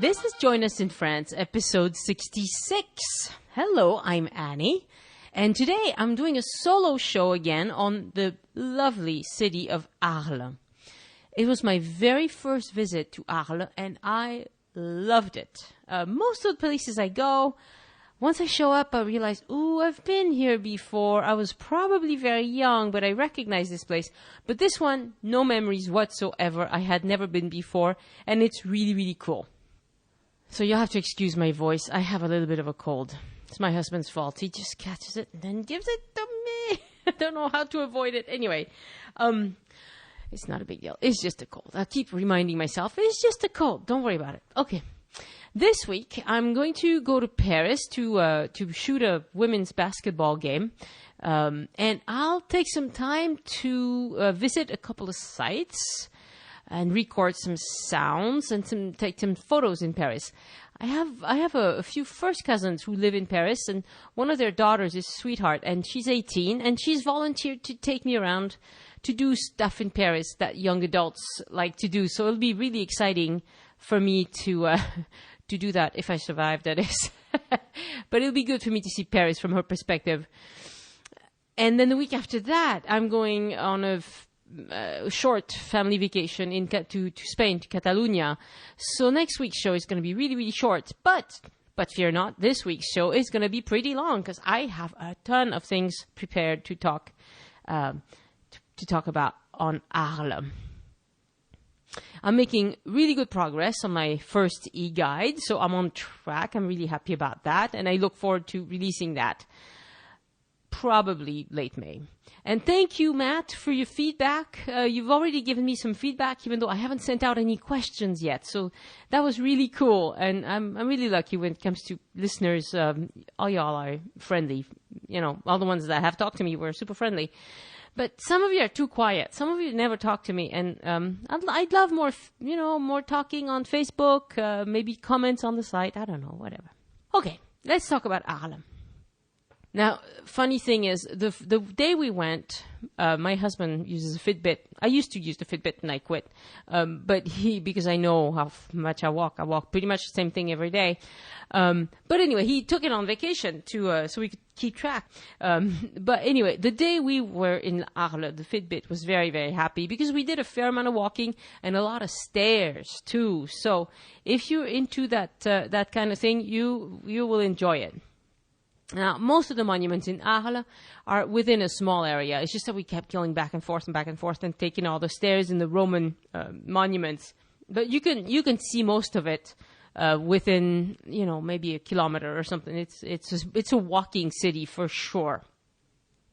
This is Join Us in France, episode 66. Hello, I'm Annie, and today I'm doing a solo show again on the lovely city of Arles. It was my very first visit to Arles, and I loved it. Most of the places I go, once I show up, I realize, ooh, I've been here before. I was probably very young, but I recognize this place. But this one, no memories whatsoever. I had never been before, and it's really, really cool. So you'll have to excuse my voice. I have a little bit of a cold. It's my husband's fault. He just catches it and then gives it to me. I don't know how to avoid it. Anyway, it's not a big deal. It's just a cold. I keep reminding myself, it's just a cold. Don't worry about it. Okay. This week, I'm going to go to Paris to shoot a women's basketball game. And I'll take some time to visit a couple of sites and record some sounds and take some photos in Paris. I have a few first cousins who live in Paris, and one of their daughters is Sweetheart, and she's 18, and she's volunteered to take me around to do stuff in Paris that young adults like to do. So it'll be really exciting for me to do that if I survive, that is. But it'll be good for me to see Paris from her perspective. And then the week after that, I'm going on a short family vacation to Spain, to Catalonia. So next week's show is going to be really, really short. But fear not, this week's show is going to be pretty long because I have a ton of things prepared to talk about on Arles. I'm making really good progress on my first e-guide, so I'm on track. I'm really happy about that, and I look forward to releasing that probably late May. And thank you, Matt, for your feedback. You've already given me some feedback, even though I haven't sent out any questions yet. So that was really cool. And I'm really lucky when it comes to listeners. All y'all are friendly. You know, all the ones that have talked to me were super friendly. But some of you are too quiet. Some of you never talk to me. And I'd love more, more talking on Facebook, maybe comments on the site. I don't know, whatever. Okay, let's talk about Arles. Now, funny thing is, the day we went, my husband uses a Fitbit. I used to use the Fitbit and I quit. But because I know how much I walk pretty much the same thing every day. But anyway, he took it on vacation so we could keep track. But anyway, the day we were in Arles, the Fitbit was very, very happy because we did a fair amount of walking and a lot of stairs too. So if you're into that kind of thing, you will enjoy it. Now, most of the monuments in Arles are within a small area. It's just that we kept going back and forth and taking all the stairs in the Roman monuments. But you can see most of it within, maybe a kilometer or something. It's a walking city for sure.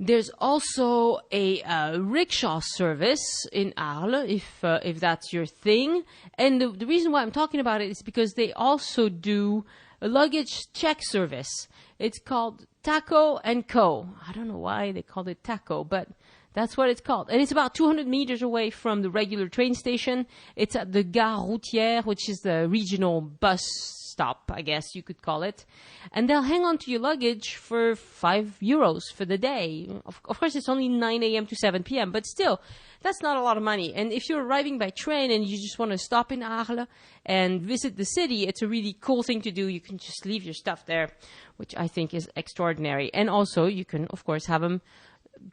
There's also a rickshaw service in Arles, if that's your thing. And the reason why I'm talking about it is because they also do a luggage check service. It's called Taco & Co. I don't know why they called it Taco, but that's what it's called. And it's about 200 meters away from the regular train station. It's at the Gare Routière, which is the regional bus stop, I guess you could call it. And they'll hang on to your luggage for €5 for the day. Of course, it's only 9 a.m. to 7 p.m., but still, that's not a lot of money. And if you're arriving by train and you just want to stop in Arles and visit the city, it's a really cool thing to do. You can just leave your stuff there, which I think is extraordinary. And also, you can, of course, have them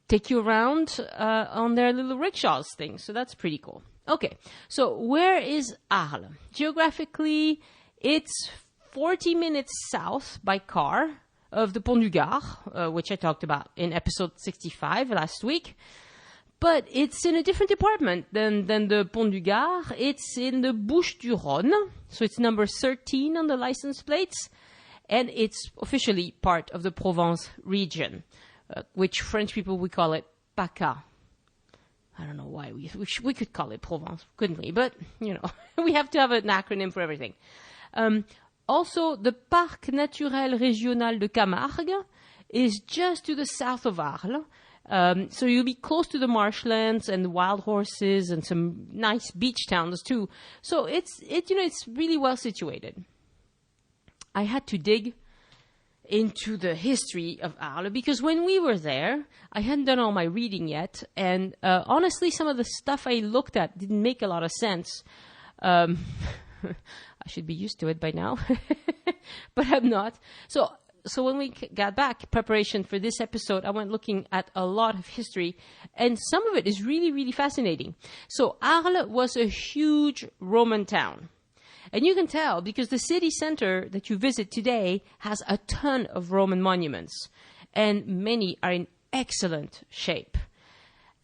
take you around on their little rickshaws thing. So that's pretty cool. Okay, so where is Arles? Geographically, it's 40 minutes south by car of the Pont du Gard, which I talked about in episode 65 last week. But it's in a different department than the Pont du Gard. It's in the Bouches-du-Rhône, so it's number 13 on the license plates, and it's officially part of the Provence region, which French people, we call it PACA. I don't know why we could call it Provence, couldn't we? But, we have to have an acronym for everything. Also, the Parc Naturel Régional de Camargue is just to the south of Arles. So you'll be close to the marshlands and the wild horses and some nice beach towns too. So it's really well situated. I had to dig into the history of Arles because when we were there, I hadn't done all my reading yet, and honestly, some of the stuff I looked at didn't make a lot of sense. I I should be used to it by now, but I'm not. So when we got back, preparation for this episode, I went looking at a lot of history, and some of it is really, really fascinating. So Arles was a huge Roman town. And you can tell because the city center that you visit today has a ton of Roman monuments, and many are in excellent shape.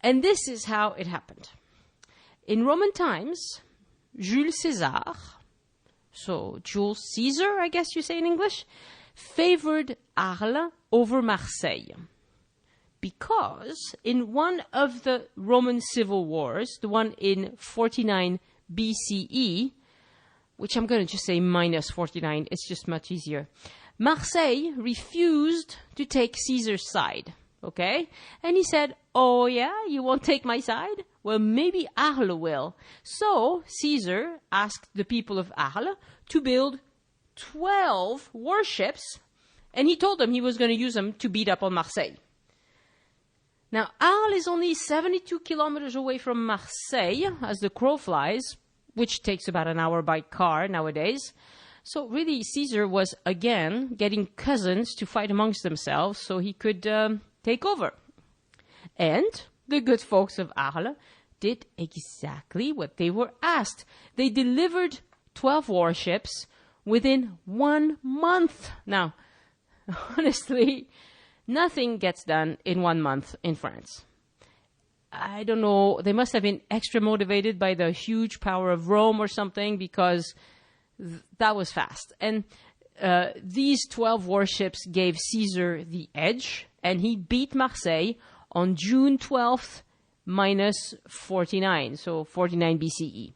And this is how it happened. In Roman times, Jules Caesar, so Jules Caesar, I guess you say in English, favored Arles over Marseille. Because in one of the Roman civil wars, the one in 49 BCE, which I'm going to just say minus 49, it's just much easier, Marseille refused to take Caesar's side. Okay? And he said, oh yeah, you won't take my side? Well, maybe Arles will. So Caesar asked the people of Arles to build 12 warships, and he told them he was going to use them to beat up on Marseille. Now, Arles is only 72 kilometers away from Marseille, as the crow flies, which takes about an hour by car nowadays. So really, Caesar was, again, getting cousins to fight amongst themselves so he could take over. And the good folks of Arles did exactly what they were asked. They delivered 12 warships within 1 month. Now, honestly, nothing gets done in 1 month in France. I don't know, they must have been extra motivated by the huge power of Rome or something, because that was fast. And these 12 warships gave Caesar the edge, and he beat Marseille on June 12th, minus 49, so 49 BCE.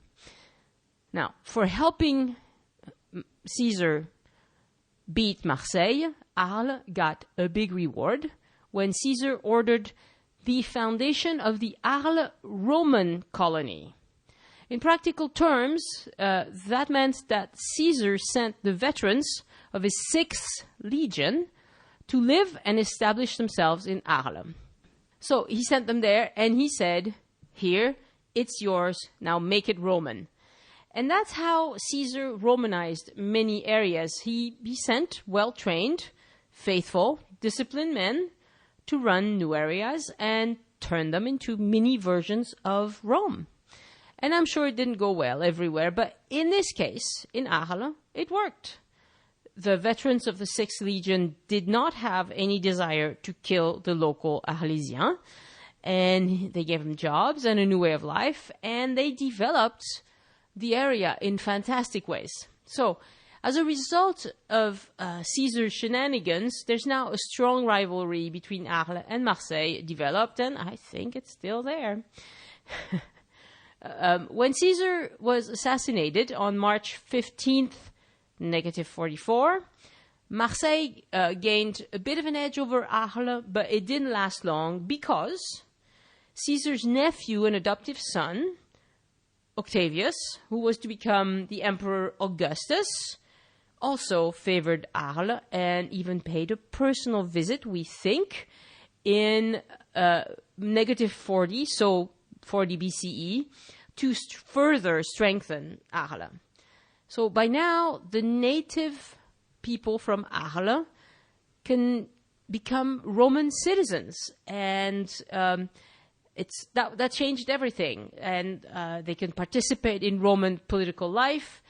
Now, for helping Caesar beat Marseille, Arles got a big reward when Caesar ordered the foundation of the Arles Roman colony. In practical terms, that meant that Caesar sent the veterans of his 6th legion to live and establish themselves in Arles. So he sent them there, and he said, here, it's yours, now make it Roman. And that's how Caesar Romanized many areas. He sent well-trained, faithful, disciplined men to run new areas and turn them into mini versions of Rome. And I'm sure it didn't go well everywhere, but in this case, in Arles, it worked. The veterans of the 6th Legion did not have any desire to kill the local Arlesiens, and they gave them jobs and a new way of life, and they developed the area in fantastic ways. So, as a result of Caesar's shenanigans, there's now a strong rivalry between Arles and Marseille developed, and I think it's still there. When Caesar was assassinated on March 15th, negative 44, Marseille gained a bit of an edge over Arles, but it didn't last long because Caesar's nephew and adoptive son, Octavius, who was to become the Emperor Augustus, also favored Arles and even paid a personal visit, we think, in negative 40, so 40 BCE, to further strengthen Arles. So by now, the native people from Arles can become Roman citizens, and that changed everything. And they can participate in Roman political life,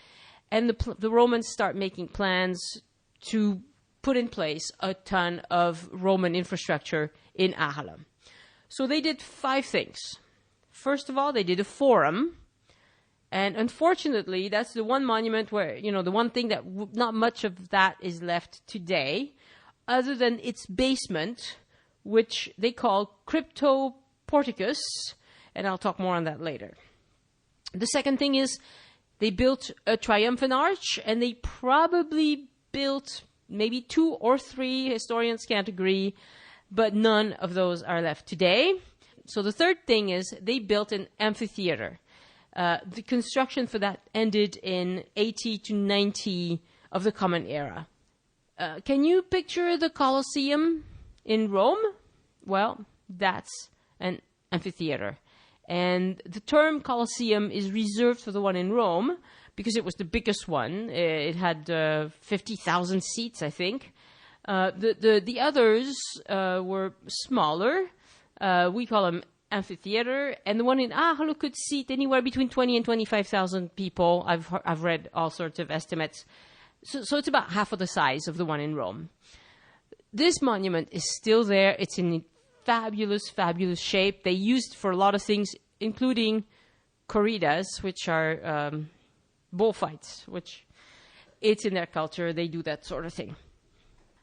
and the Romans start making plans to put in place a ton of Roman infrastructure in Arles. So they did 5 things. First of all, they did a forum. And unfortunately, that's the one monument where, the one thing that not much of that is left today, other than its basement, which they call Crypto Porticus, and I'll talk more on that later. The second thing is they built a triumphant arch, and they probably built maybe 2 or 3, historians can't agree, but none of those are left today. So the third thing is they built an amphitheater. The construction for that ended in 80 to 90 of the Common Era. Can you picture the Colosseum in Rome? Well, that's an amphitheater. And the term Colosseum is reserved for the one in Rome because it was the biggest one. It had 50,000 seats, I think. The others were smaller. We call them amphitheater, and the one in Arles could seat anywhere between 20 and 25,000 people. I've read all sorts of estimates. So it's about half of the size of the one in Rome. This monument is still there. It's in fabulous, fabulous shape. They used it for a lot of things, including corridas, which are bullfights, which it's in their culture. They do that sort of thing.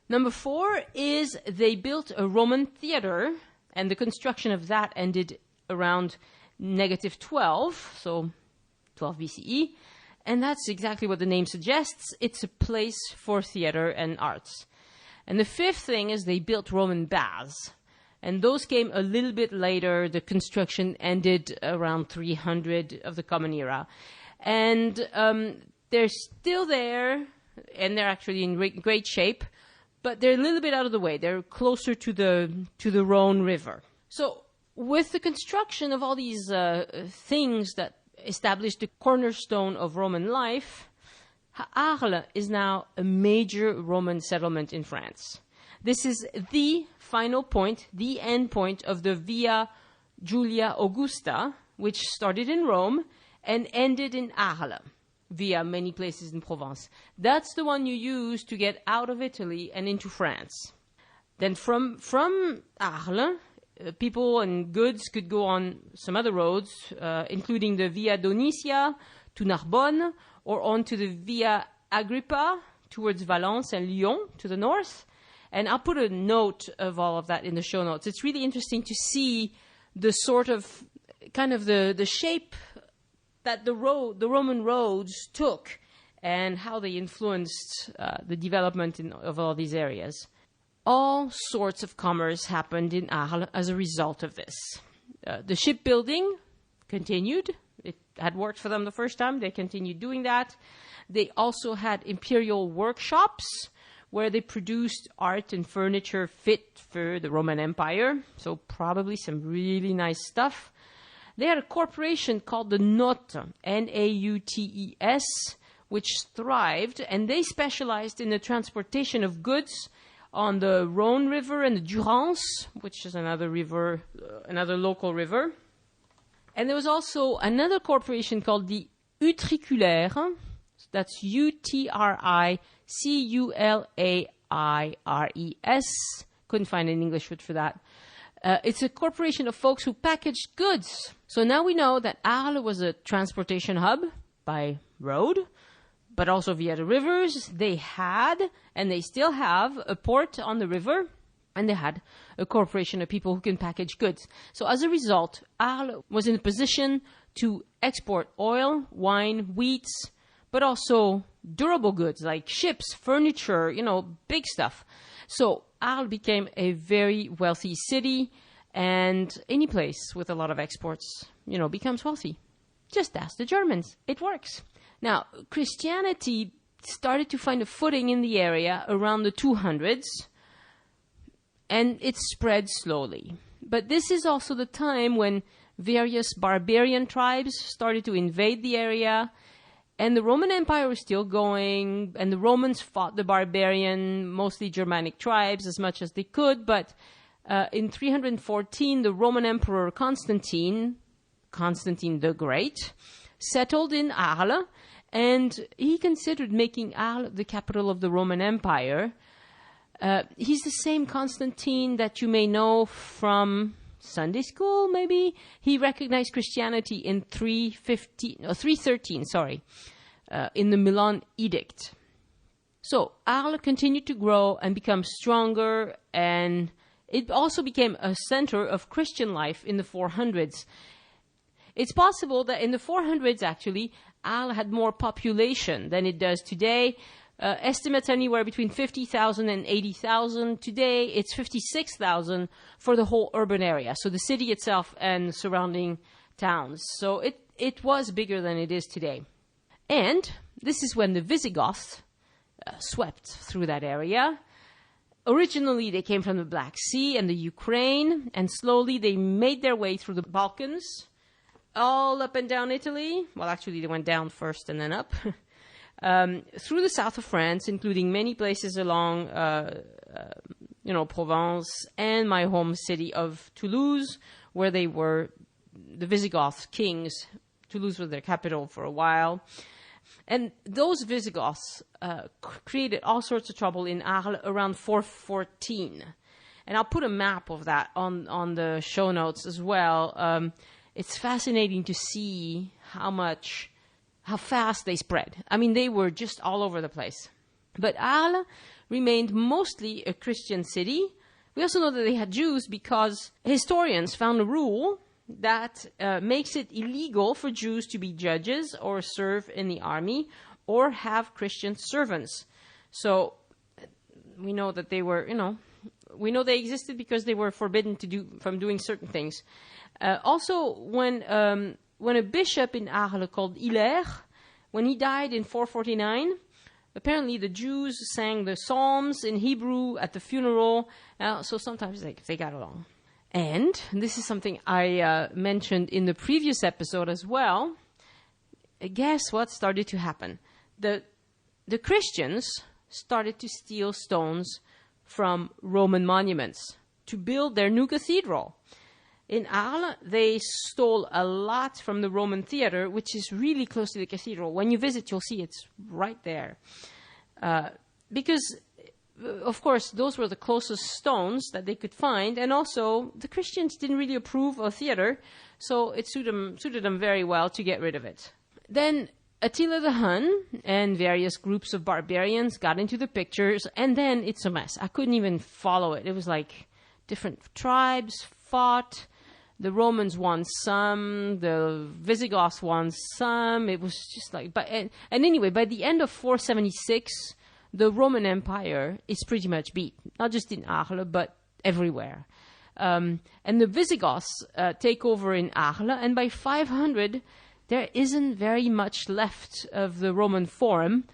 Number 4 is they built a Roman theater, and the construction of that ended around -12, so 12 BCE. And that's exactly what the name suggests. It's a place for theater and arts. And the 5th thing is they built Roman baths. And those came a little bit later. The construction ended around 300 of the Common Era. And they're still there, and they're actually in great shape. But they're a little bit out of the way. They're closer to the Rhone River. So with the construction of all these things that established the cornerstone of Roman life, Arles is now a major Roman settlement in France. This is the final point, the end point of the Via Julia Augusta, which started in Rome and ended in Arles, via many places in Provence. That's the one you use to get out of Italy and into France. Then from Arles, people and goods could go on some other roads, including the Via Domitia to Narbonne, or on to the Via Agrippa towards Valence and Lyon to the north. And I'll put a note of all of that in the show notes. It's really interesting to see the sort of, kind of the shape that the Roman roads took and how they influenced the development of all these areas. All sorts of commerce happened in Arles as a result of this. The shipbuilding continued. It had worked for them the first time. They continued doing that. They also had imperial workshops where they produced art and furniture fit for the Roman Empire. So probably some really nice stuff. They had a corporation called the Nautes, N-A-U-T-E-S, which thrived, and they specialized in the transportation of goods on the Rhone River and the Durance, which is another river, another local river. And there was also another corporation called the Utriculaire. That's U-T-R-I-C-U-L-A-I-R-E-S. Couldn't find an English word for that. It's a corporation of folks who packaged goods. So now we know that Arles was a transportation hub by road, but also via the rivers. They had, and they still have, a port on the river, and they had a corporation of people who can package goods. So as a result, Arles was in a position to export oil, wine, wheat, but also durable goods like ships, furniture, big stuff. So Arles became a very wealthy city, and any place with a lot of exports, becomes wealthy. Just ask the Germans. It works. Now, Christianity started to find a footing in the area around the 200s, and it spread slowly. But this is also the time when various barbarian tribes started to invade the area, and the Roman Empire was still going, and the Romans fought the barbarian, mostly Germanic tribes as much as they could. But in 314, the Roman Emperor Constantine the Great, settled in Arles, and he considered making Arles the capital of the Roman Empire. He's the same Constantine that you may know from Sunday school, maybe. He recognized Christianity in 313, in the Milan Edict. So Arles continued to grow and become stronger, and it also became a center of Christian life in the 400s. It's possible that in the 400s, actually, Arles had more population than it does today. Estimates anywhere between 50,000 and 80,000. Today, it's 56,000 for the whole urban area, so the city itself and surrounding towns. So it was bigger than it is today. And this is when the Visigoths swept through that area. Originally, they came from the Black Sea and the Ukraine, and slowly they made their way through the Balkans all up and down Italy. Well, actually, they went down first and then up. Through the south of France, including many places along, Provence, and my home city of Toulouse, where they were the Visigoth kings. Toulouse was their capital for a while. And those Visigoths created all sorts of trouble in Arles around 414. And I'll put a map of that on the show notes as well. It's fascinating to see how fast they spread. I mean, they were just all over the place. But Arles remained mostly a Christian city. We also know that they had Jews because historians found a rule that makes it illegal for Jews to be judges or serve in the army or have Christian servants. So we know that they were, we know they existed because they were forbidden from doing certain things. Also, when a bishop in Arles called Hilaire, when he died in 449, apparently the Jews sang the Psalms in Hebrew at the funeral, so sometimes they got along. And this is something I mentioned in the previous episode as well. Guess what started to happen? The Christians started to steal stones from Roman monuments to build their new cathedral. In Arles, they stole a lot from the Roman theater, which is really close to the cathedral. When you visit, you'll see it's right there. Because, of course, those were the closest stones that they could find. And also, the Christians didn't really approve of theater, so it suited them very well to get rid of it. Then Attila the Hun and various groups of barbarians got into the pictures, and then it's a mess. I couldn't even follow it. It was like different tribes fought. The Romans won some, the Visigoths won some. It was just like, and anyway, by the end of 476, the Roman Empire is pretty much beat, not just in Arles, but everywhere. And the Visigoths take over in Arles, and by 500, there isn't very much left of the Roman Forum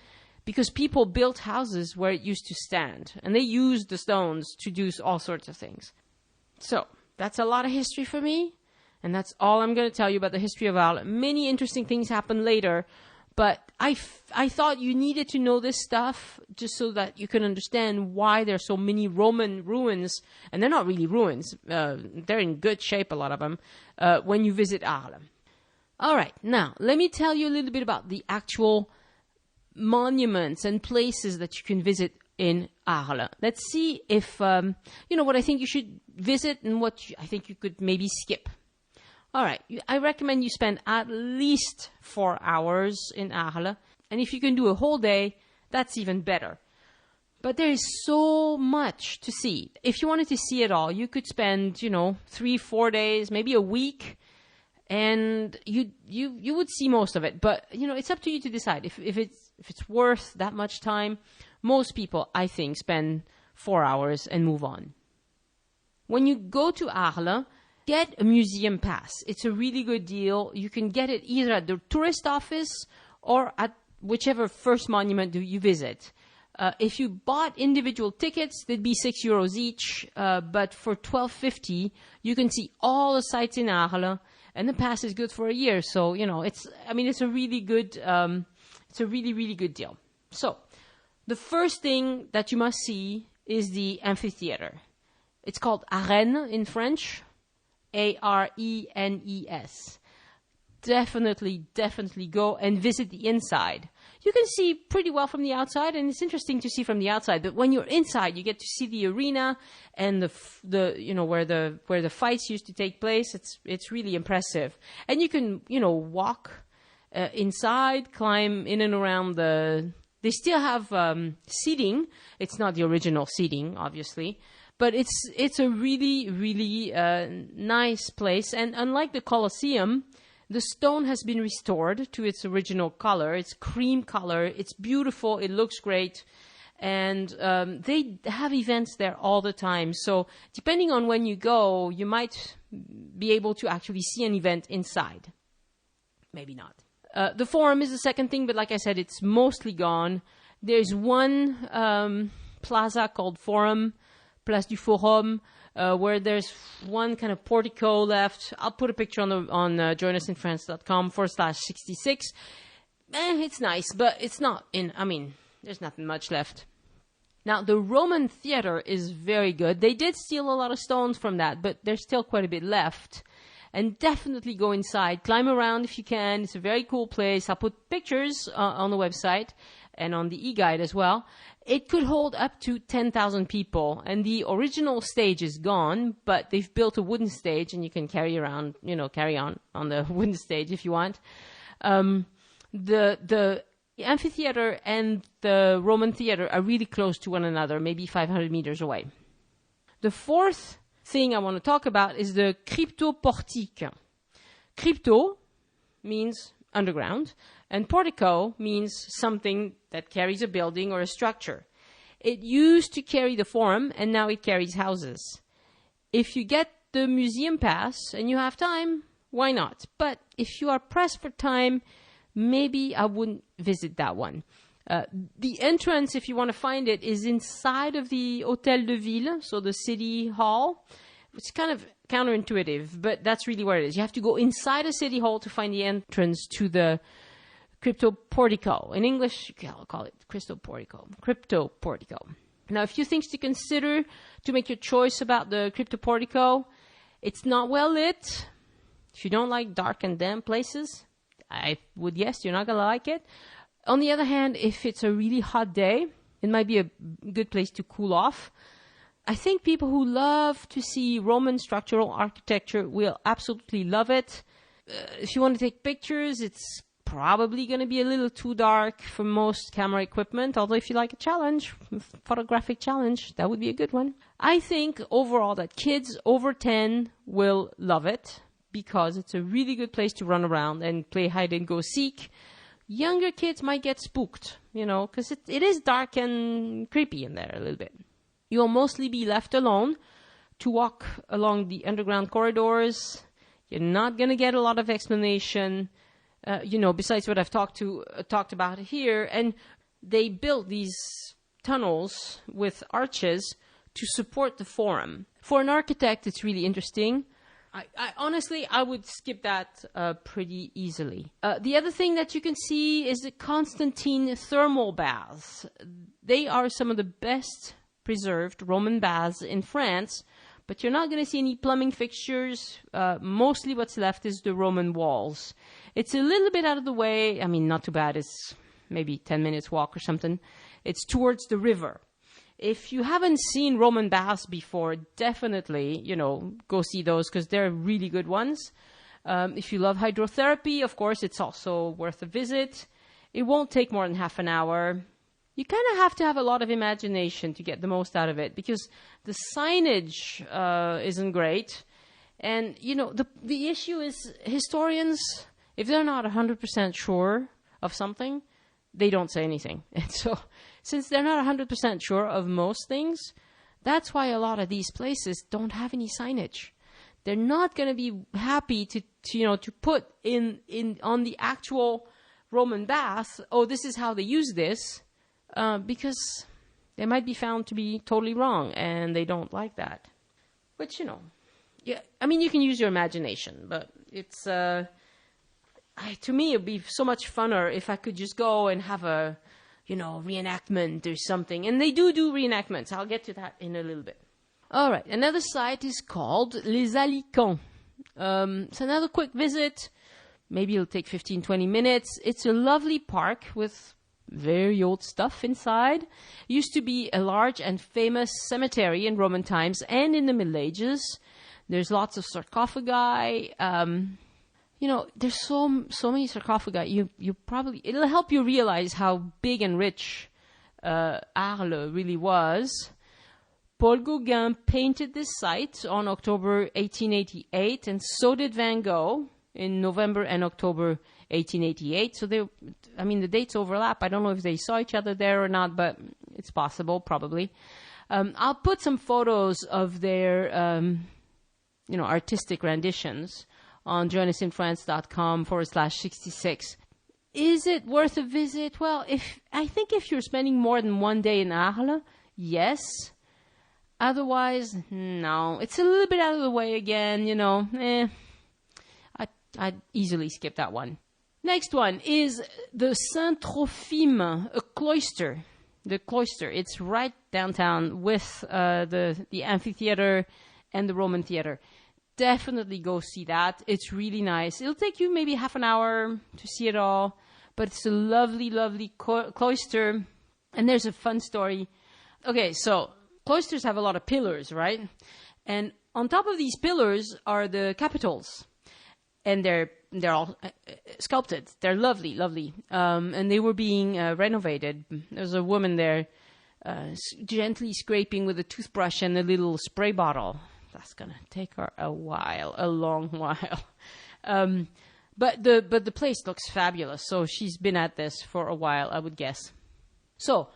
because people built houses where it used to stand, and they used the stones to do all sorts of things. So that's a lot of history for me, and that's all I'm going to tell you about the history of Arles. Many interesting things happened later, but I thought you needed to know this stuff just so that you can understand why there's so many Roman ruins, and they're not really ruins. They're in good shape, a lot of them, when you visit Arles. All right, now let me tell you a little bit about the actual monuments and places that you can visit in Arles. Let's see if, what I think you should visit and what I think you could maybe skip. All right, I recommend you spend at least 4 hours in Arles. And if you can do a whole day, that's even better. But there is so much to see. If you wanted to see it all, you could spend, 3-4 days, maybe a week, and you would see most of it. But, it's up to you to decide if it's worth that much time. Most people, I think, spend 4 hours and move on. When you go to Arles, get a museum pass. It's a really good deal. You can get it either at the tourist office or at whichever first monument you visit. If you bought individual tickets, they'd be €6 each. But for $12.50, you can see all the sites in Arles, and the pass is good for a year. So it's a really good, it's a really, really good deal. So the first thing that you must see is the amphitheater. It's called Arène in French, Arenes. Definitely go and visit the inside. You can see pretty well from the outside, and it's interesting to see from the outside. But when you're inside, you get to see the arena and where the fights used to take place. It's really impressive, and you can walk inside, climb in and around the. They still have seating. It's not the original seating, obviously, but it's a really, really nice place. And unlike the Colosseum, the stone has been restored to its original color. It's cream color. It's beautiful. It looks great. And they have events there all the time. So depending on when you go, you might be able to actually see an event inside. Maybe not. The Forum is the second thing, but like I said, it's mostly gone. There's one plaza called Forum, Place du Forum, where there's one kind of portico left. I'll put a picture on joinusinfrance.com/66. It's nice, but it's not there's nothing much left. Now, the Roman theater is very good. They did steal a lot of stones from that, but there's still quite a bit left. And definitely go inside. Climb around if you can. It's a very cool place. I'll put pictures on the website and on the e-guide as well. It could hold up to 10,000 people. And the original stage is gone, but they've built a wooden stage, and you can carry on the wooden stage if you want. The amphitheater and the Roman theater are really close to one another, maybe 500 meters away. The fourth thing I want to talk about is the cryptoportique. Crypto means underground, and portico means something that carries a building or a structure. It used to carry the forum, and now it carries houses. If you get the museum pass and you have time, why not? But if you are pressed for time, maybe I wouldn't visit that one. The entrance, if you want to find it, is inside of the Hôtel de Ville, so the city hall. It's kind of counterintuitive, but that's really where it is. You have to go inside a city hall to find the entrance to the cryptoportico. In English, I'll call it cryptoportico. Now, a few things to consider to make your choice about the cryptoportico. It's not well lit. If you don't like dark and damp places, I would guess you're not going to like it. On the other hand, if it's a really hot day, it might be a good place to cool off. I think people who love to see Roman structural architecture will absolutely love it. If you want to take pictures, it's probably going to be a little too dark for most camera equipment. Although if you like a challenge, photographic challenge, that would be a good one. I think overall that kids over 10 will love it because it's a really good place to run around and play hide and go seek. Younger kids might get spooked, because it is dark and creepy in there a little bit. You'll mostly be left alone to walk along the underground corridors. You're not going to get a lot of explanation, besides what I've talked about here. And they built these tunnels with arches to support the forum. For an architect, it's really interesting. I honestly, I would skip that pretty easily. The other thing that you can see is the Constantine thermal baths. They are some of the best preserved Roman baths in France, but you're not going to see any plumbing fixtures. Mostly what's left is the Roman walls. It's a little bit out of the way. I mean, not too bad. It's maybe 10 minutes walk or something. It's towards the river. If you haven't seen Roman baths before, definitely, go see those because they're really good ones. If you love hydrotherapy, of course, it's also worth a visit. It won't take more than half an hour. You kind of have to have a lot of imagination to get the most out of it because the signage isn't great. And, the issue is historians, if they're not 100% sure of something, they don't say anything. And so, since they're not 100% sure of most things, that's why a lot of these places don't have any signage. They're not going to be happy to put in on the actual Roman bath, oh, this is how they use this, because they might be found to be totally wrong, and they don't like that. Which, yeah, I mean, you can use your imagination, but it's, to me, it'd be so much funner if I could just go and have a, reenactment or something. And they do reenactments. I'll get to that in a little bit. All right. Another site is called Les Alicants. It's another quick visit. Maybe it'll take 15, 20 minutes. It's a lovely park with very old stuff inside. It used to be a large and famous cemetery in Roman times and in the Middle Ages. There's lots of sarcophagi. There's so many sarcophagi. It'll help you realize how big and rich Arles really was. Paul Gauguin painted this site on October 1888, and so did Van Gogh in November and October 1888. So the dates overlap. I don't know if they saw each other there or not, but it's possible, probably. I'll put some photos of their, artistic renditions on joinusinfrance.com/66. Is it worth a visit? Well, I think if you're spending more than one day in Arles, yes. Otherwise, no. It's a little bit out of the way again, I'd easily skip that one. Next one is the Saint-Trophime, a cloister. The cloister. It's right downtown with the amphitheater and the Roman theater. Definitely go see that. It's really nice. It'll take you maybe half an hour to see it all, but it's a lovely, lovely cloister. And there's a fun story. Okay, so cloisters have a lot of pillars, right? And on top of these pillars are the capitals. And they're all sculpted. They're lovely, lovely. And they were being renovated. There's a woman there gently scraping with a toothbrush and a little spray bottle. That's going to take her a long while. But the place looks fabulous. So she's been at this for a while, I would guess. So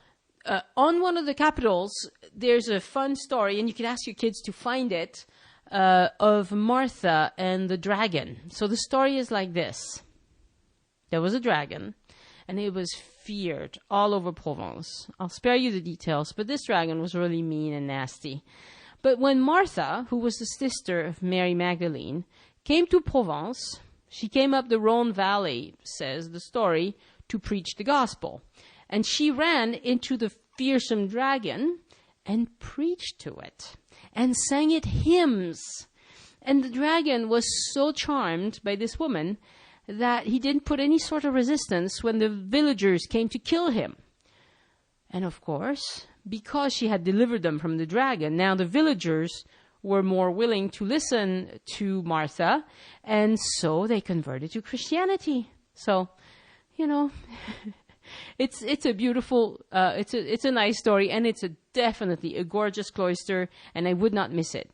on one of the capitals, there's a fun story, and you can ask your kids to find it, of Martha and the dragon. So the story is like this. There was a dragon, and it was feared all over Provence. I'll spare you the details, but this dragon was really mean and nasty. But when Martha, who was the sister of Mary Magdalene, came to Provence, she came up the Rhone Valley, says the story, to preach the gospel. And she ran into the fearsome dragon and preached to it and sang it hymns. And the dragon was so charmed by this woman that he didn't put any sort of resistance when the villagers came to kill him. And of course, because she had delivered them from the dragon, now the villagers were more willing to listen to Martha, and so they converted to Christianity. So, it's a beautiful, it's a nice story, and it's definitely a gorgeous cloister, and I would not miss it.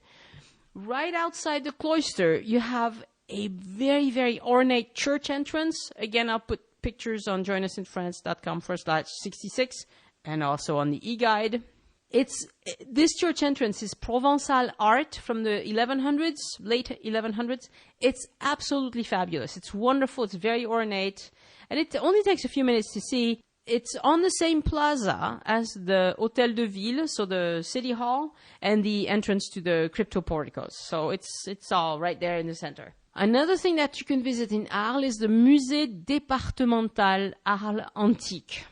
Right outside the cloister, you have a very, very ornate church entrance. Again, I'll put pictures on joinusinfrance.com/66 and also on the e-guide. This church entrance is Provençal art from the 1100s, late 1100s. It's absolutely fabulous. It's wonderful. It's very ornate. And it only takes a few minutes to see. It's on the same plaza as the Hôtel de Ville, so the city hall, and the entrance to the crypto porticos. So it's all right there in the center. Another thing that you can visit in Arles is the Musée départemental Arles Antique.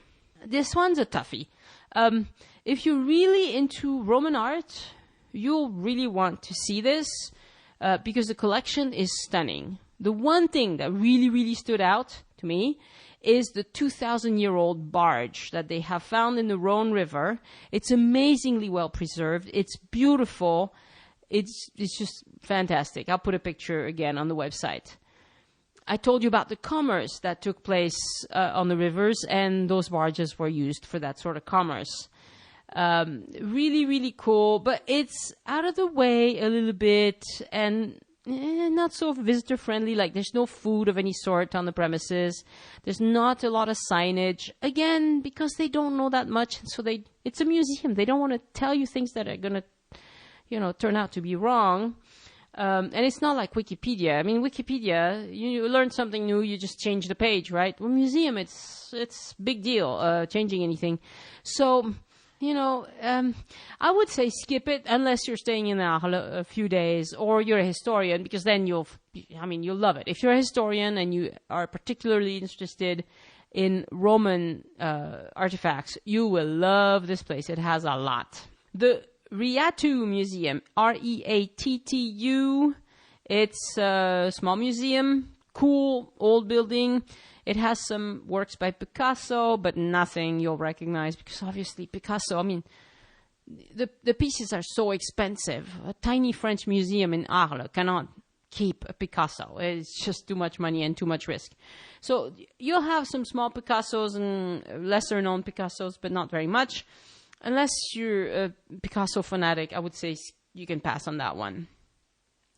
This one's a toughie. If you're really into Roman art, you'll really want to see this because the collection is stunning. The one thing that really, really stood out to me is the 2,000-year-old barge that they have found in the Rhone River. It's amazingly well preserved. It's beautiful. It's just fantastic. I'll put a picture again on the website. I told you about the commerce that took place on the rivers, and those barges were used for that sort of commerce. Really, really cool, but it's out of the way a little bit and not so visitor friendly. Like there's no food of any sort on the premises. There's not a lot of signage. Again, because they don't know that much, so it's a museum. They don't want to tell you things that are going to, turn out to be wrong. And it's not like Wikipedia. I mean, Wikipedia, you learn something new, you just change the page, right? Well, museum, it's big deal, changing anything. So, I would say skip it unless you're staying in Arles a few days or you're a historian, because then you'll love it. If you're a historian and you are particularly interested in Roman artifacts, you will love this place. It has a lot. The Reattu Museum, Reattu. It's a small museum, cool, old building. It has some works by Picasso, but nothing you'll recognize because obviously Picasso, the pieces are so expensive. A tiny French museum in Arles cannot keep a Picasso. It's just too much money and too much risk. So you'll have some small Picassos and lesser known Picassos, but not very much. Unless you're a Picasso fanatic, I would say you can pass on that one.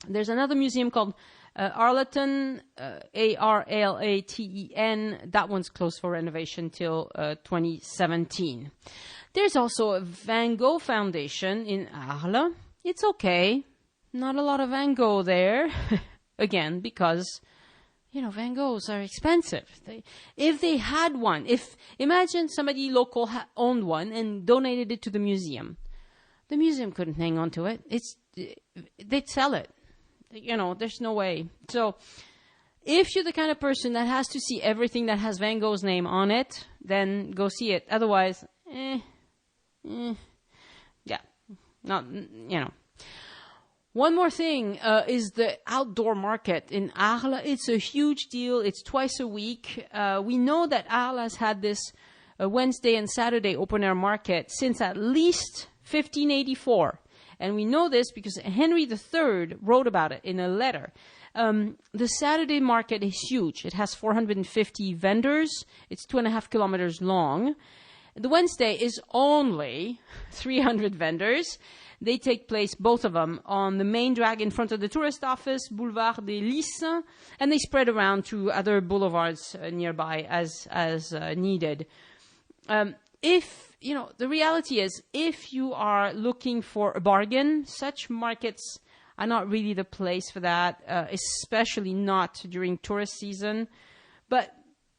There's another museum called Arleten, Arlaten. That one's closed for renovation till 2017. There's also a Van Gogh Foundation in Arles. It's okay. Not a lot of Van Gogh there. Again, because, Van Goghs are expensive. If they had one, imagine somebody local owned one and donated it to the museum. The museum couldn't hang on to it. They'd sell it. There's no way. So if you're the kind of person that has to see everything that has Van Gogh's name on it, then go see it. Otherwise, yeah, not, One more thing is the outdoor market in Arles. It's a huge deal. It's twice a week. We know that Arles has had this Wednesday and Saturday open-air market since at least 1584. And we know this because Henry III wrote about it in a letter. The Saturday market is huge. It has 450 vendors. It's 2.5 kilometers long. The Wednesday is only 300 vendors. They take place, both of them, on the main drag in front of the tourist office, Boulevard des Lys, and they spread around to other boulevards nearby as needed. The reality is, if you are looking for a bargain, such markets are not really the place for that, especially not during tourist season. But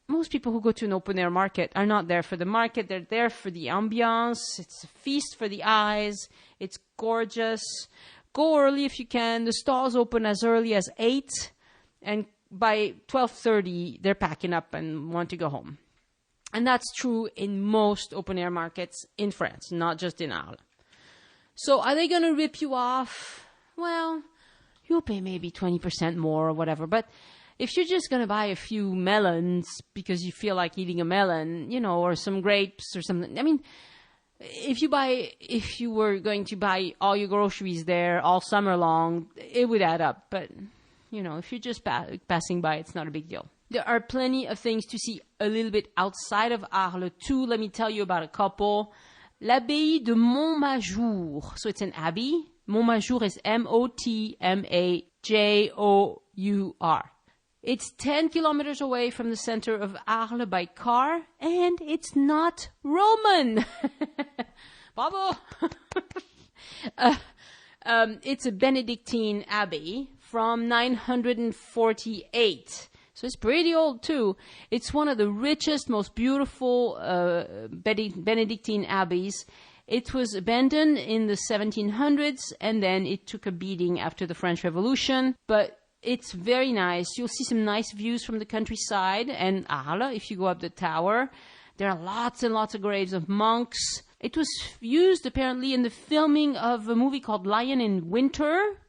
most people who go to an open-air market are not there for the market. They're there for the ambiance. It's a feast for the eyes. It's gorgeous. Go early if you can. The stalls open as early as 8. And by 12:30, they're packing up and want to go home. And that's true in most open-air markets in France, not just in Arles. So are they going to rip you off? Well, you'll pay maybe 20% more or whatever. But if you're just going to buy a few melons because you feel like eating a melon, or some grapes or something. I mean, if you were going to buy all your groceries there all summer long, it would add up. But, if you're just passing by, it's not a big deal. There are plenty of things to see a little bit outside of Arles too. Let me tell you about a couple. L'Abbaye de Montmajour. So it's an abbey. Montmajour is Montmajour. It's 10 kilometers away from the center of Arles by car, and it's not Roman. Bravo! It's a Benedictine abbey from 948. So it's pretty old too. It's one of the richest, most beautiful Benedictine abbeys. It was abandoned in the 1700s, and then it took a beating after the French Revolution. But it's very nice. You'll see some nice views from the countryside and Arles if you go up the tower. There are lots and lots of graves of monks. It was used apparently in the filming of a movie called Lion in Winter.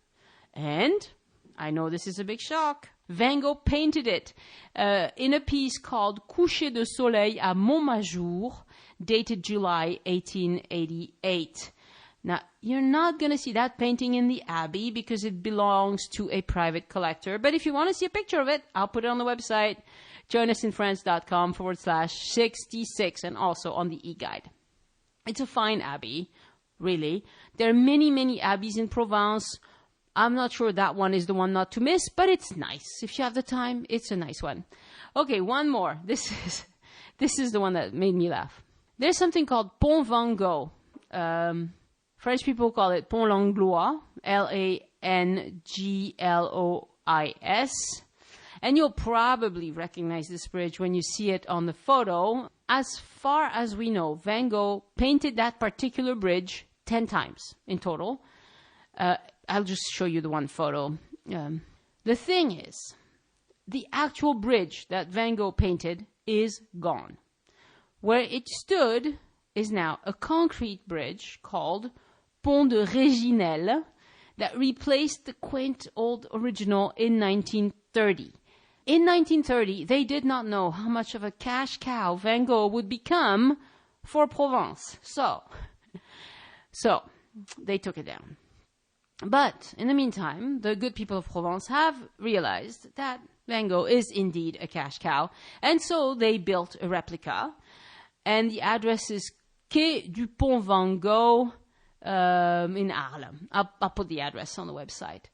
And I know this is a big shock. Van Gogh painted it in a piece called Coucher de Soleil à Montmajour, dated July 1888. Now, you're not going to see that painting in the Abbey because it belongs to a private collector. But if you want to see a picture of it, I'll put it on the website, joinusinfrance.com/66, and also on the e-guide. It's a fine abbey, really. There are many, many abbeys in Provence. I'm not sure that one is the one not to miss, but it's nice. If you have the time, it's a nice one. Okay, one more. This is the one that made me laugh. There's something called Pont Van Gogh. French people call it Pont Langlois, Langlois. And you'll probably recognize this bridge when you see it on the photo. As far as we know, Van Gogh painted that particular bridge 10 times in total. I'll just show you the one photo. The thing is, the actual bridge that Van Gogh painted is gone. Where it stood is now a concrete bridge called Pont de Réginelle that replaced the quaint old original in 1930. In 1930, they did not know how much of a cash cow Van Gogh would become for Provence. So they took it down. But in the meantime, the good people of Provence have realized that Van Gogh is indeed a cash cow. And so they built a replica. And the address is Quai du Pont Van Gogh in Arles. I'll put the address on the website.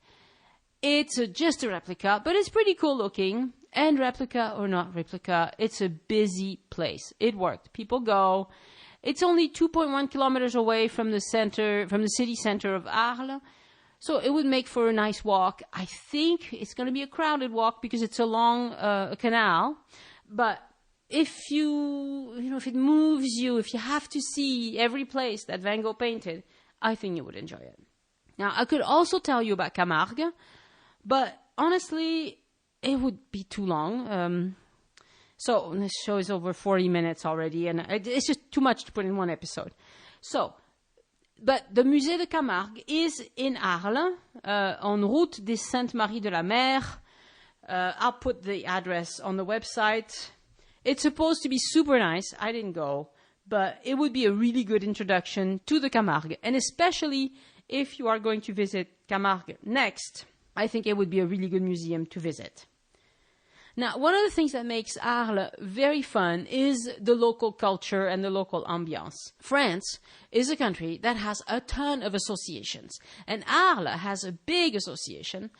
It's just a replica, but it's pretty cool looking. And replica or not replica, it's a busy place. It worked. People go. It's only 2.1 kilometers away from the city center of Arles. So it would make for a nice walk. I think it's going to be a crowded walk because it's along a canal. But if if it moves you, if you have to see every place that Van Gogh painted, I think you would enjoy it. Now, I could also tell you about Camargue, but honestly, it would be too long. So this show is over 40 minutes already, and it's just too much to put in one episode. So, but the Musée de Camargue is in Arles, en route des Saintes-Maries de la Mer. I'll put the address on the website. It's supposed to be super nice. I didn't go, but it would be a really good introduction to the Camargue, and especially if you are going to visit Camargue next, I think it would be a really good museum to visit. Now, one of the things that makes Arles very fun is the local culture and the local ambiance. France is a country that has a ton of associations, and Arles has a big association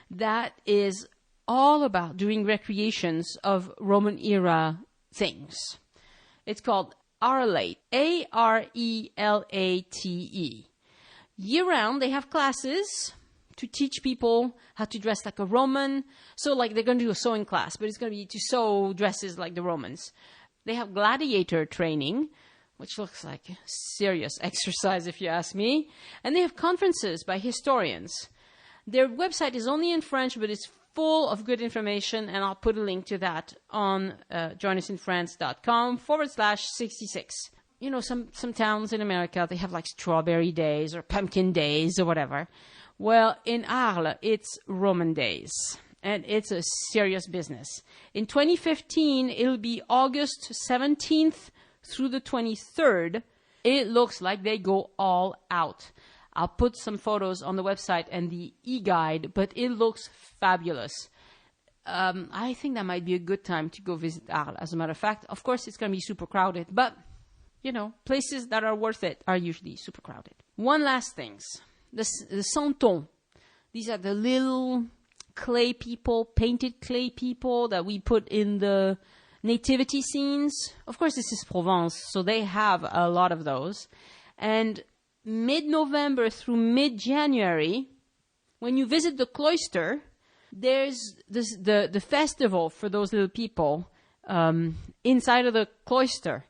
that is all about doing recreations of Roman-era things. It's called Arlate, A-R-E-L-A-T-E. Year-round, they have classes to teach people how to dress like a Roman. So like they're going to do a sewing class, but it's going to be to sew dresses like the Romans. They have gladiator training, which looks like a serious exercise if you ask me. And they have conferences by historians. Their website is only in French, but it's full of good information, and I'll put a link to that on joinusinfrance.com/66. You know, some towns in America, they have like strawberry days or pumpkin days or whatever. Well, in Arles, it's Roman days, and it's a serious business. In 2015, it'll be August 17th through the 23rd. It looks like they go all out. I'll put some photos on the website and the e-guide, but it looks fabulous. I think that might be a good time to go visit Arles. As a matter of fact, of course, it's going to be super crowded, but, you know, places that are worth it are usually super crowded. One last thing. The santons. These are the little clay people, painted clay people that we put in the nativity scenes. Of course, this is Provence, so they have a lot of those. And mid-November through mid-January, when you visit the cloister, there's the festival for those little people inside of the cloister.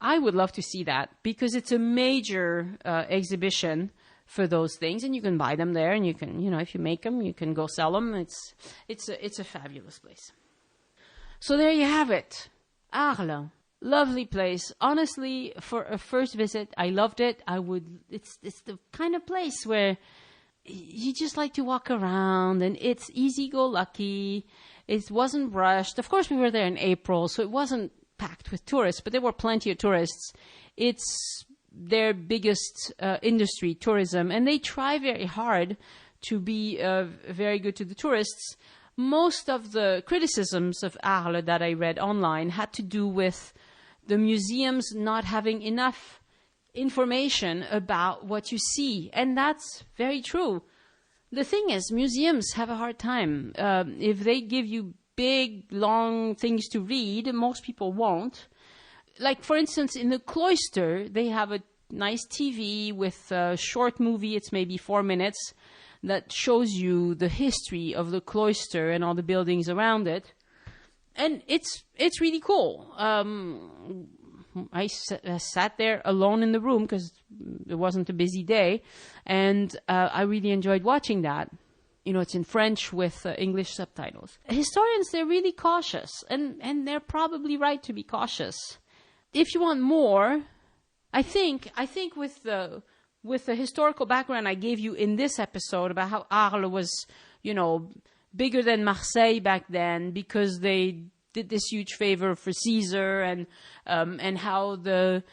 I would love to see that because it's a major exhibition for those things, and you can buy them there, and you can, you know, if you make them, you can go sell them. It's a fabulous place. So there you have it, Arles, lovely place. Honestly, for a first visit, I loved it. It's the kind of place where you just like to walk around, and it's easy-go-lucky. It wasn't rushed. Of course, we were there in April, so it wasn't packed with tourists, but there were plenty of tourists. It's their biggest industry, tourism, and they try very hard to be very good to the tourists. Most of the criticisms of Arles that I read online had to do with the museums not having enough information about what you see, and that's very true. The thing is, museums have a hard time. If they give you big, long things to read, most people won't. Like, for instance, in the cloister, they have a nice TV with a short movie, it's maybe 4 minutes, that shows you the history of the cloister and all the buildings around it. And it's really cool. I sat there alone in the room because it wasn't a busy day, and I really enjoyed watching that. You know, it's in French with English subtitles. Historians, they're really cautious, and they're probably right to be cautious. If you want more, I think with the historical background I gave you in this episode about how Arles was, you know, bigger than Marseille back then because they did this huge favor for Caesar, and how the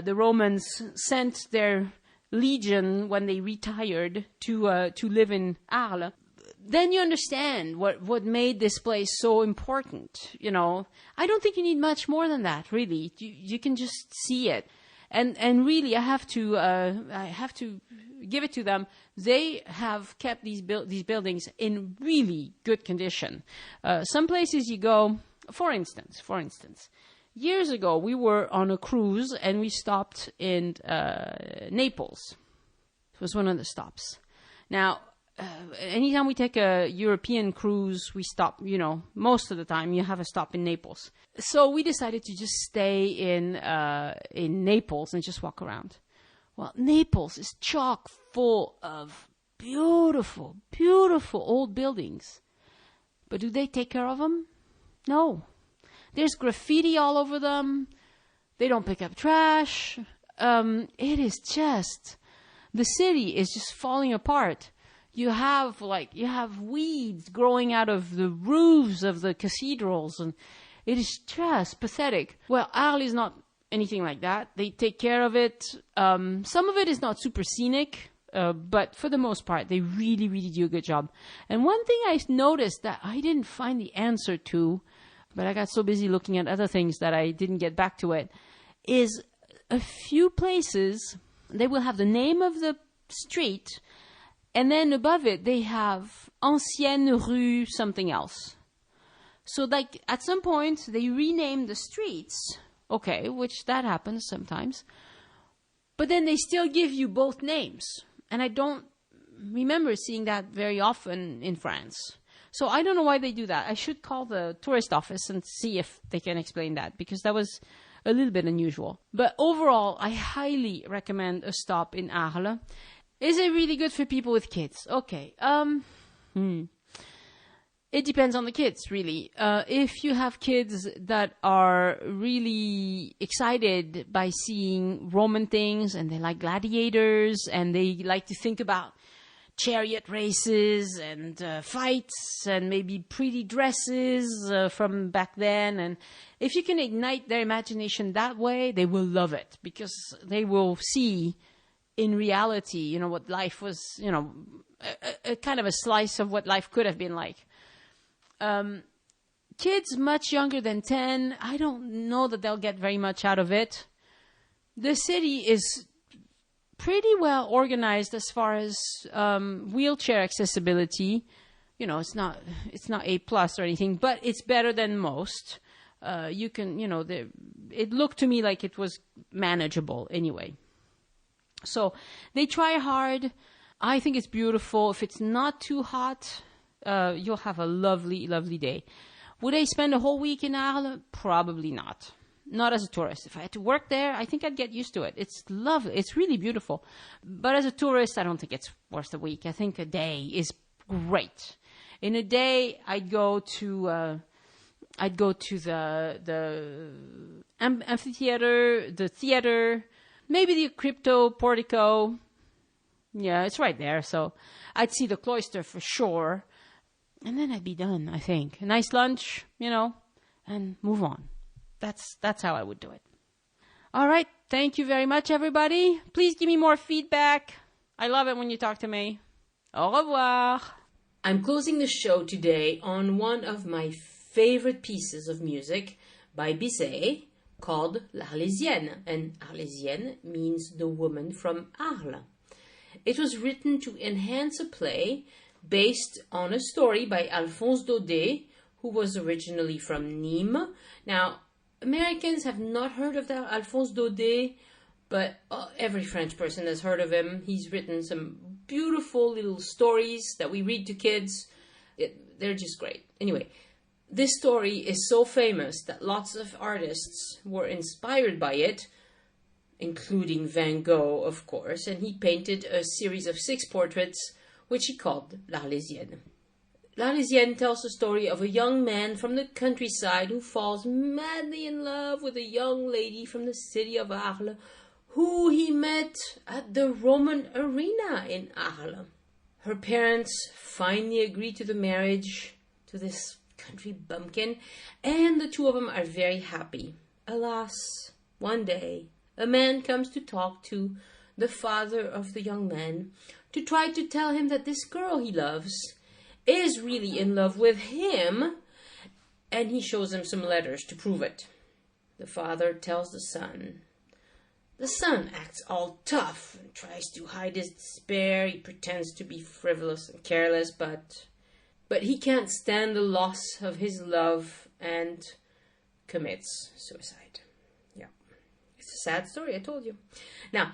Romans sent their legion when they retired to live in Arles. Then you understand what made this place so important. You know, I don't think you need much more than that. Really, you can just see it. And really, I have to give it to them. They have kept these buildings in really good condition. Some places you go, for instance, years ago we were on a cruise and we stopped in Naples. It was one of the stops. Now, anytime we take a European cruise, we stop, you know, most of the time you have a stop in Naples. So we decided to just stay in Naples and just walk around. Well, Naples is chock full of beautiful, beautiful old buildings. But do they take care of them? No. There's graffiti all over them. They don't pick up trash. It is just, the city is just falling apart. You have weeds growing out of the roofs of the cathedrals, and it is just pathetic. Well, Arles is not anything like that. They take care of it. Some of it is not super scenic, but for the most part, they really, really do a good job. And one thing I noticed that I didn't find the answer to, but I got so busy looking at other things that I didn't get back to it, is a few places, they will have the name of the street, and then above it, they have Ancienne Rue something else. So like at some point, they rename the streets, okay, which that happens sometimes, but then they still give you both names. And I don't remember seeing that very often in France. So I don't know why they do that. I should call the tourist office and see if they can explain that, because that was a little bit unusual. But overall, I highly recommend a stop in Arles. Is it really good for people with kids? Okay. It depends on the kids, really. If you have kids that are really excited by seeing Roman things, and they like gladiators, and they like to think about chariot races and fights and maybe pretty dresses from back then, and if you can ignite their imagination that way, they will love it, because they will see in reality, what life was, a kind of a slice of what life could have been like. Kids much younger than 10, I don't know that they'll get very much out of it. The city is pretty well organized as far as wheelchair accessibility. It's not A+ or anything, but it's better than most. You can, it looked to me like it was manageable anyway. So they try hard. I think it's beautiful. If it's not too hot, you'll have a lovely, lovely day. Would I spend a whole week in Arles? Probably not. Not as a tourist. If I had to work there, I think I'd get used to it. It's lovely. It's really beautiful. But as a tourist, I don't think it's worth a week. I think a day is great. In a day, I'd go to the amphitheater, the theater, maybe the crypto portico. Yeah, it's right there. So I'd see the cloister for sure. And then I'd be done, I think. A nice lunch, and move on. That's how I would do it. All right. Thank you very much, everybody. Please give me more feedback. I love it when you talk to me. Au revoir. I'm closing the show today on one of my favorite pieces of music by Bizet called L'Arlésienne. And Arlésienne means the woman from Arles. It was written to enhance a play based on a story by Alphonse Daudet, who was originally from Nîmes. Now, Americans have not heard of that Alphonse Daudet, but every French person has heard of him. He's written some beautiful little stories that we read to kids. They're just great. Anyway, this story is so famous that lots of artists were inspired by it, including Van Gogh, of course, and he painted a series of 6 portraits, which he called L'Arlésienne. L'Arlésienne tells the story of a young man from the countryside who falls madly in love with a young lady from the city of Arles, who he met at the Roman arena in Arles. Her parents finally agree to the marriage to this country bumpkin, and the two of them are very happy. Alas, one day, a man comes to talk to the father of the young man to try to tell him that this girl he loves is really in love with him, and he shows him some letters to prove it. The father tells the son. The son acts all tough and tries to hide his despair. He pretends to be frivolous and careless, but he can't stand the loss of his love and commits suicide. Yeah, it's a sad story, I told you. Now,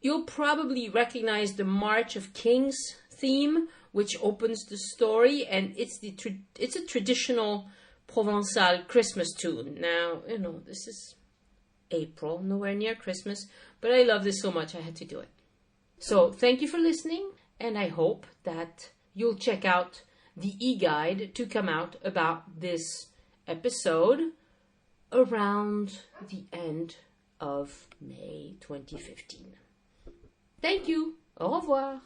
you'll probably recognize the March of Kings theme, which opens the story, and it's a traditional Provençal Christmas tune. Now, this is April, nowhere near Christmas, but I love this so much I had to do it. So thank you for listening, and I hope that you'll check out the e-guide to come out about this episode around the end of May 2015. Thank you. Au revoir.